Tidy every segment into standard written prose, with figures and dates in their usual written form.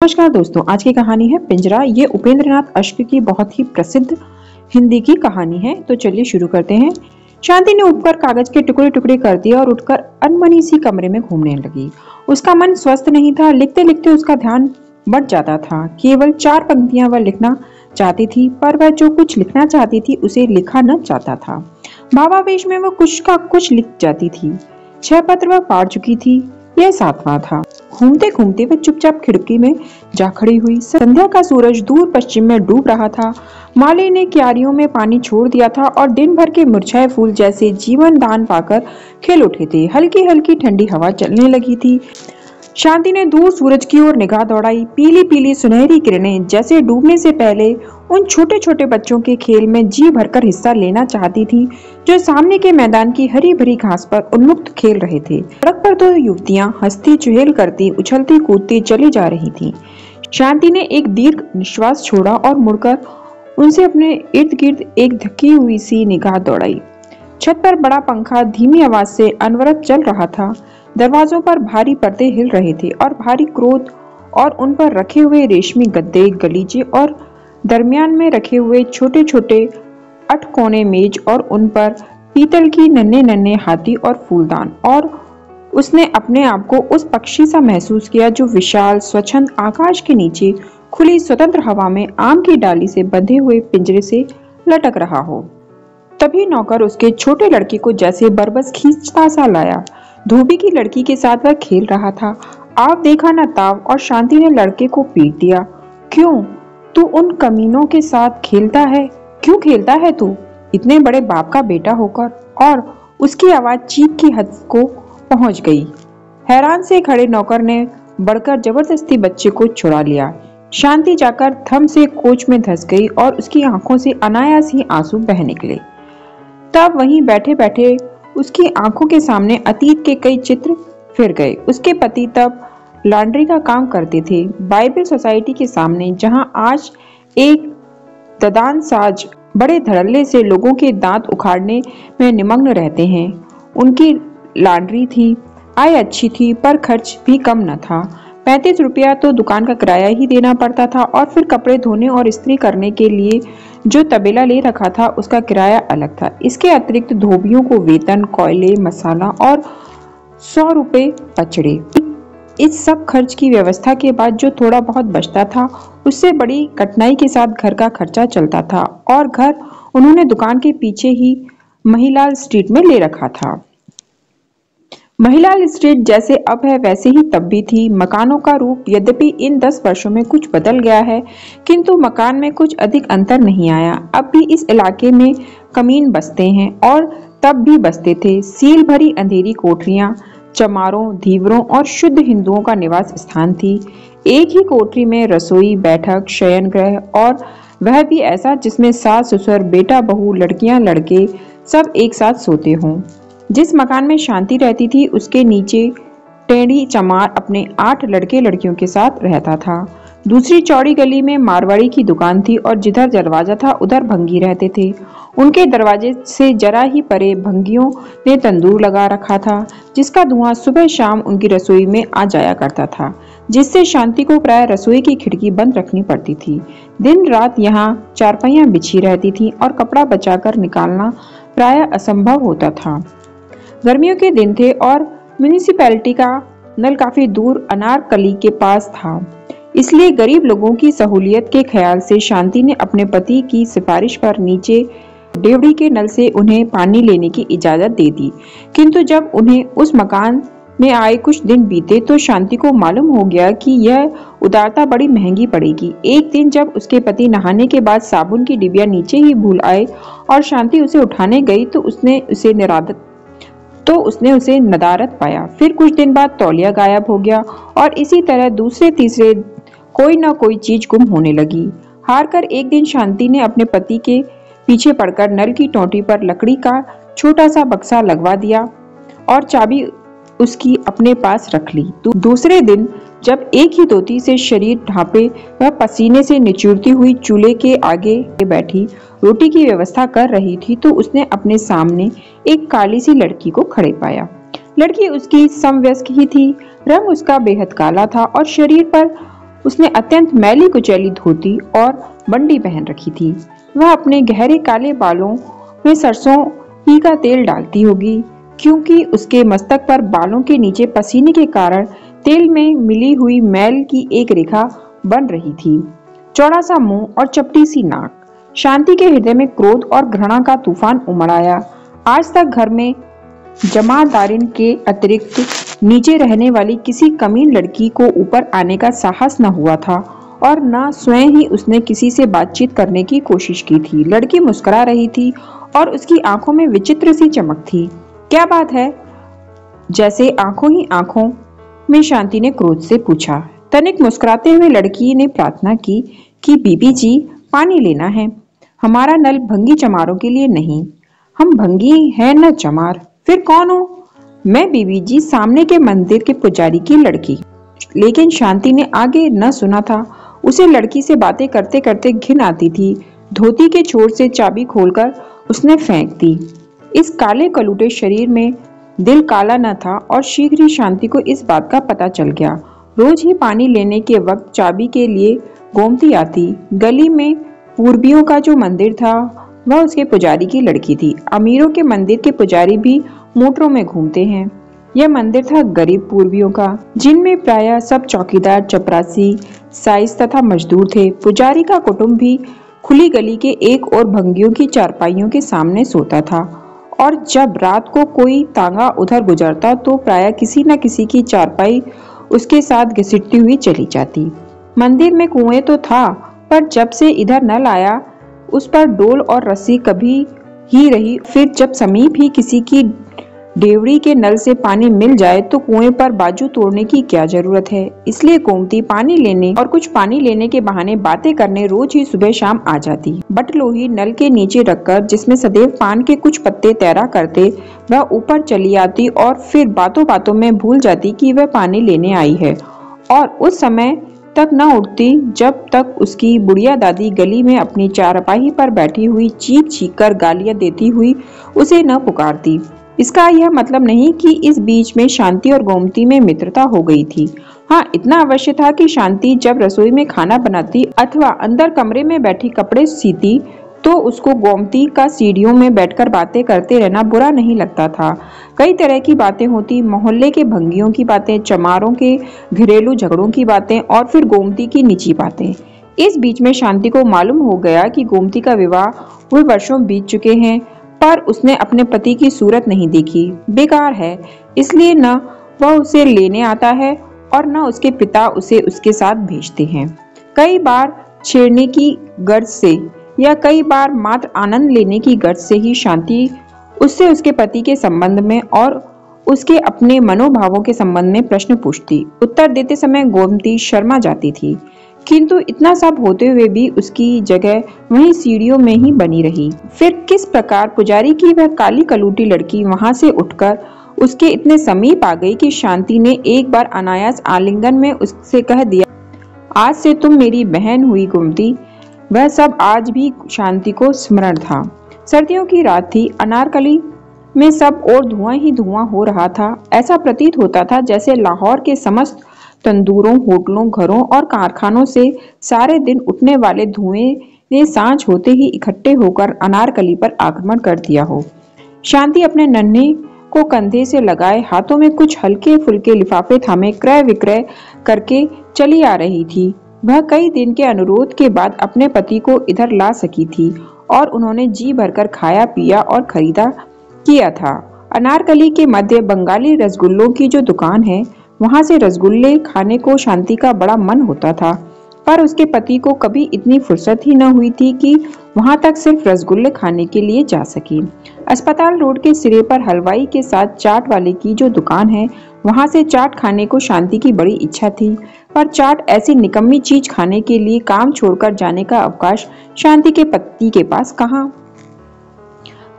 नमस्कार दोस्तों, आज की कहानी है पिंजरा। ये उपेंद्रनाथ अश्क की बहुत ही प्रसिद्ध हिंदी की कहानी है। तो चलिए शुरू करते हैं। शांति ने उठकर कागज के टुकड़े टुकड़े कर दिए और उठकर अनमनी सी कमरे में घूमने लगी। उसका मन स्वस्थ नहीं था। लिखते लिखते उसका ध्यान बट जाता था। केवल 4 पंक्तियां वह लिखना चाहती थी, पर वह जो कुछ लिखना चाहती थी उसे लिखा न चाहता था। भावावेश में वह कुछ का कुछ लिख जाती थी। 6 पत्र वह पढ़ चुकी थी, यह 7वां था। घूमते घूमते वह चुपचाप खिड़की में जा खड़ी हुई। संध्या का सूरज दूर पश्चिम में डूब रहा था। माली ने क्यारियों में पानी छोड़ दिया था और दिन भर के मुरझाए फूल जैसे जीवन दान पाकर खिल उठे थे। हल्की हल्की ठंडी हवा चलने लगी थी। शांति ने दूर सूरज की ओर निगाह दौड़ाई। पीली पीली सुनहरी किरणें जैसे डूबने से पहले उन छोटे छोटे बच्चों के खेल में जी भरकर हिस्सा लेना चाहती थी, जो सामने के मैदान की हरी भरी घास पर उन्मुक्त खेल रहे थे। सड़क पर 2 युवतियां हंसती चुहेल करती उछलती कूदती चली जा रही थीं। शांति ने एक दीर्घ निश्वास छोड़ा और मुड़कर उनसे अपने इर्द गिर्द एक धकी हुई सी निगाह दौड़ाई। छत पर बड़ा पंखा धीमी आवाज से अनवरत चल रहा था। दरवाजों पर भारी पर्दे हिल रहे थे और भारी क्रोध और उन पर रखे हुए रेशमी गद्दे, गलीचे और दरमियान में रखे हुए छोटे छोटे 8 कोने मेज और उन पर पीतल की नन्हे नन्हे हाथी और फूलदान। और उसने अपने आप को उस पक्षी सा महसूस किया जो विशाल स्वच्छंद आकाश के नीचे खुली स्वतंत्र हवा में आम की डाली से बंधे हुए पिंजरे से लटक रहा हो। तभी नौकर उसके छोटे लड़के को जैसे बरबस खींचता सा लाया। धोबी की लड़की के साथ वह खेल रहा था। आप देखा न ताव, और शांति ने लड़के को पीट दिया। क्यों तू उन कमीनों के साथ खेलता है? क्यों खेलता है तू, इतने बड़े बाप का बेटा होकर? और उसकी आवाज चीख की हद को पहुंच गई। हैरान से खड़े नौकर ने बढ़कर जबरदस्ती बच्चे को छुड़ा लिया। शांति जाकर थम से कोच में धंस गई और उसकी आंखों से अनायास ही आंसू बह निकले। तब वहीं बैठे बैठे उसकी आंखों के सामने अतीत के कई चित्र फिर गए। उसके पति तब लॉन्ड्री का काम करते थे, बाइबल सोसाइटी के सामने, जहां आज एक ददान साज बड़े धड़ल्ले से लोगों के दांत उखाड़ने में निमग्न रहते हैं। उनकी लॉन्ड्री थी, आय अच्छी थी, पर खर्च भी कम न था। 35 रुपया तो दुकान का किराया ही देना पड़ता था, और फिर कपड़े धोने और इस्त्री करने के लिए जो तबेला ले रखा था उसका किराया अलग था। इसके अतिरिक्त धोबियों को वेतन, कोयले, मसाला और 100 रुपए पचड़े। इस सब खर्च की व्यवस्था के बाद जो थोड़ा बहुत बचता था उससे बड़ी कठिनाई के साथ घर का खर्चा चलता था। और घर उन्होंने दुकान के पीछे ही महिलाल स्ट्रीट में ले रखा था। महिलाल स्ट्रीट जैसे अब है वैसे ही तब भी थी। मकानों का रूप यद्यपि इन 10 वर्षों में कुछ बदल गया है, किंतु मकान में कुछ अधिक अंतर नहीं आया। अब भी इस इलाके में कमीन बसते हैं और तब भी बसते थे। सील भरी अंधेरी कोठरियां चमारों, धीवरों और शुद्ध हिंदुओं का निवास स्थान थी। एक ही कोठरी में रसोई, बैठक, शयन गृह, और वह भी ऐसा जिसमें सास ससुर, बेटा बहू, लड़कियां लड़के सब एक साथ सोते हों। जिस मकान में शांति रहती थी उसके नीचे टेढ़ी चमार अपने 8 लड़के लड़कियों के साथ रहता था। दूसरी चौड़ी गली में मारवाड़ी की दुकान थी और जिधर दरवाजा था उधर भंगी रहते थे। उनके दरवाजे से जरा ही परे भंगियों ने तंदूर लगा रखा था, जिसका धुआं सुबह शाम उनकी रसोई में आ जाया करता था, जिससे शांति को प्राय रसोई की खिड़की बंद रखनी पड़ती थी। दिन रात यहाँ चारपाइयां बिछी रहती थी और कपड़ा बचाकर निकालना प्राय असंभव होता था। गर्मियों के दिन थे और म्यूनिसिपैलिटी का नल काफी दूर अनारकली के पास था, इसलिए गरीब लोगों की सहूलियत के ख्याल से शांति ने अपने पति की सिफारिश पर नीचे डेवड़ी के नल से उन्हें पानी लेने की इजाजत दे दी। किंतु जब उन्हें उस मकान में आए कुछ दिन बीते तो शांति को मालूम हो गया कि यह उदारता बड़ी महंगी पड़ेगी। एक दिन जब उसके पति नहाने के बाद साबुन की डिबिया नीचे ही भूल आए और शांति उसे उठाने गई तो उसने उसे नदारद पाया। फिर कुछ दिन बाद तौलिया गायब हो गया और इसी तरह दूसरे तीसरे कोई न कोई चीज गुम होने लगी। हार कर एक दिन शांति ने अपने पति के पीछे पड़कर नल की टोंटी पर लकड़ी का छोटा सा बक्सा लगवा दिया और चाबी उसकी अपने पास रख ली। दूसरे दिन जब एक ही धोती से शरीर ढांपे वह पसीने से निचुड़ती हुई चूल्हे के आगे बैठी रोटी की व्यवस्था कर रही थी तो उसने अपने सामने एक काली सी लड़की को खड़े पाया। लड़की उसकी समवयस्क ही थी। रंग उसका बेहद काला था और शरीर पर उसने अत्यंत मैली कुचैली धोती और बंडी पहन रखी थी। वह अपने गहरे काले बालों में सरसों ही का तेल डालती होगी, क्योंकि उसके मस्तक पर बालों के नीचे पसीने के कारण तेल में मिली हुई मैल की एक रेखा बन रही थी। चौड़ा सा मुंह और चपटी सी नाक। शांति के हृदय में क्रोध और घृणा का तूफान उमड़ आया। आज तक घर में जमादारिन के अतिरिक्त नीचे रहने वाली किसी कमीन लड़की को ऊपर आने का साहस न हुआ था और न स्वयं ही उसने किसी से बातचीत करने की कोशिश की थी। लड़की मुस्कुरा रही थी और उसकी आंखों में विचित्र सी चमक थी। क्या बात है? जैसे आंखों ही आंखों में शांति ने क्रोध से पूछा। तनिक मुस्कुराते हुए लड़की ने प्रार्थना की कि बीबी जी, पानी लेना है। हमारा नल भंगी चमारों के लिए नहीं। हम भंगी हैं न चमार। फिर कौन हो? मैं बीबी जी, सामने के मंदिर के पुजारी की लड़की। लेकिन शांति ने आगे न सुना था। उसे लड़की से बातें करते करते घिन आती थी। धोती के छोर से चाबी खोलकर उसने फेंक दी। इस काले कलूटे शरीर में दिल काला न था और शीघ्र ही शांति को इस बात का पता चल गया। रोज ही पानी लेने के वक्त चाबी के लिए गोमती आती। गली में पूर्वियों का जो मंदिर था वह उसके पुजारी की लड़की थी। अमीरों के मंदिर के पुजारी भी मोटरों में घूमते हैं। यह मंदिर था गरीब पूर्वियों का, जिनमें प्रायः सब चौकीदार, चपरासी, साइस तथा मजदूर थे। पुजारी का कुटुंब भी खुली गली के एक और भंगियों की चारपाइयों के सामने सोता था और जब रात को कोई तांगा उधर गुजरता तो प्रायः किसी न किसी की चारपाई उसके साथ घसीटती हुई चली जाती। मंदिर में कुएं तो था, पर जब से इधर नल आया उस पर डोल और रस्सी कभी ही रही। फिर जब समीप ही किसी की डेवड़ी के नल से पानी मिल जाए तो कुएं पर बाजू तोड़ने की क्या जरूरत है। इसलिए गोमती पानी लेने और कुछ पानी लेने के बहाने बातें करने रोज ही सुबह शाम आ जाती। बटलोही नल के नीचे रखकर, जिसमें सदैव पान के कुछ पत्ते तैरा करते, वह ऊपर चली आती और फिर बातों बातों में भूल जाती कि वह पानी लेने आई है और उस समय तक न उठती जब तक उसकी बुढ़िया दादी गली में अपनी चारपाई पर बैठी हुई चीख चीख कर गालियां देती हुई उसे न पुकारती। इसका यह मतलब नहीं कि इस बीच में शांति और गोमती में मित्रता हो गई थी। हाँ, इतना अवश्य था कि शांति जब रसोई में खाना बनाती अथवा अंदर कमरे में बैठी कपड़े सीती तो उसको गोमती का सीढ़ियों में बैठकर बातें करते रहना बुरा नहीं लगता था। कई तरह की बातें होती, मोहल्ले के भंगियों की बातें, चमारों के घरेलू झगड़ों की बातें और फिर गोमती की निजी बातें। इस बीच में शांति को मालूम हो गया कि गोमती का विवाह हुए वर्षों बीत चुके हैं, पर उसने अपने पति की सूरत नहीं देखी। बेकार है, इसलिए न वह उसे लेने आता है और न उसके पिता उसे उसके साथ भेजते हैं। कई बार छेड़ने की गर्ज से या कई बार मात्र आनंद लेने की गर्ज से ही शांति उससे उसके पति के संबंध में और उसके अपने मनोभावों के संबंध में प्रश्न पूछती। उत्तर देते समय गोमती शर्मा जाती थी, किंतु इतना सब होते हुए भी उसकी जगह वहीं सीढ़ियों में ही बनी रही। फिर किस प्रकार पुजारी की वह काली कलूटी लड़की वहां से उठकर उसके इतने समीप आ गई कि शांति ने एक बार अनायास आलिंगन में उससे कह दिया, आज से तुम मेरी बहन हुई गोमती। वह सब आज भी शांति को स्मरण था। सर्दियों की रात थी। अनारकली में सब और धुआं ही धुआं हो रहा था। ऐसा प्रतीत होता था जैसे लाहौर के समस्त तंदूरों, होटलों, घरों और कारखानों से सारे दिन उठने वाले धुएं ने सांझ होते ही इकट्ठे होकर अनारकली पर आक्रमण कर दिया हो। शांति अपने नन्हे को कंधे से लगाए, हाथों में कुछ हल्के फुल्के लिफाफे थामे क्रय विक्रय करके चली आ रही थी। वह कई दिन के अनुरोध के बाद अपने पति को इधर ला सकी थी और उन्होंने जी भरकर खाया पिया और खरीदा किया था। अनारकली के मध्य बंगाली रसगुल्लों की जो दुकान है, वहां से रसगुल्ले खाने को शांति का बड़ा मन होता था, पर उसके पति को कभी इतनी फुर्सत ही न हुई थी कि वहां तक सिर्फ रसगुल्ले खाने के लिए जा सकी। अस्पताल रोड के सिरे पर हलवाई के साथ चाट वाले की जो दुकान है, वहां से चाट खाने को शांति की बड़ी इच्छा थी, पर चाट ऐसी निकम्मी चीज खाने के लिए काम छोड़कर जाने का अवकाश शांति के पति के पास कहाँ।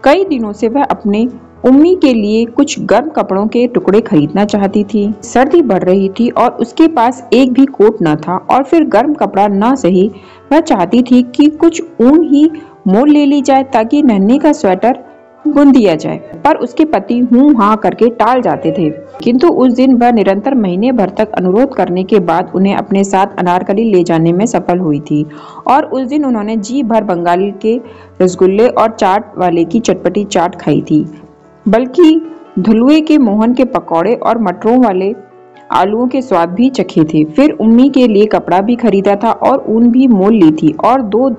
कई दिनों से वह अपने उम्मी के लिए कुछ गर्म कपड़ों के टुकड़े खरीदना चाहती थी। सर्दी बढ़ रही थी और उसके पास एक भी कोट न था और फिर गर्म कपड़ा न सही, वह चाहती थी कि कुछ ऊन ही मोल ले ली जाए ताकि नन्हे का स्वेटर बुन दिया जाए, पर उसके पति हूं हां करके टाल जाते थे। किंतु उस दिन वह निरंतर महीने भर तक अनुरोध करने के बाद उन्हें अपने साथ अनारकली ले जाने में सफल हुई थी, और उस दिन उन्होंने जी भर बंगाल के रसगुल्ले और चाट वाले की चटपटी चाट खाई थी, बल्कि धुलुए के मोहन के पकौड़े और मटरों वाले आलूओं के स्वाद भी चखे थे। फिर उम्मी के लिए कपड़ा भी खरीदा था और ऊन भी मोल ली थी, और 2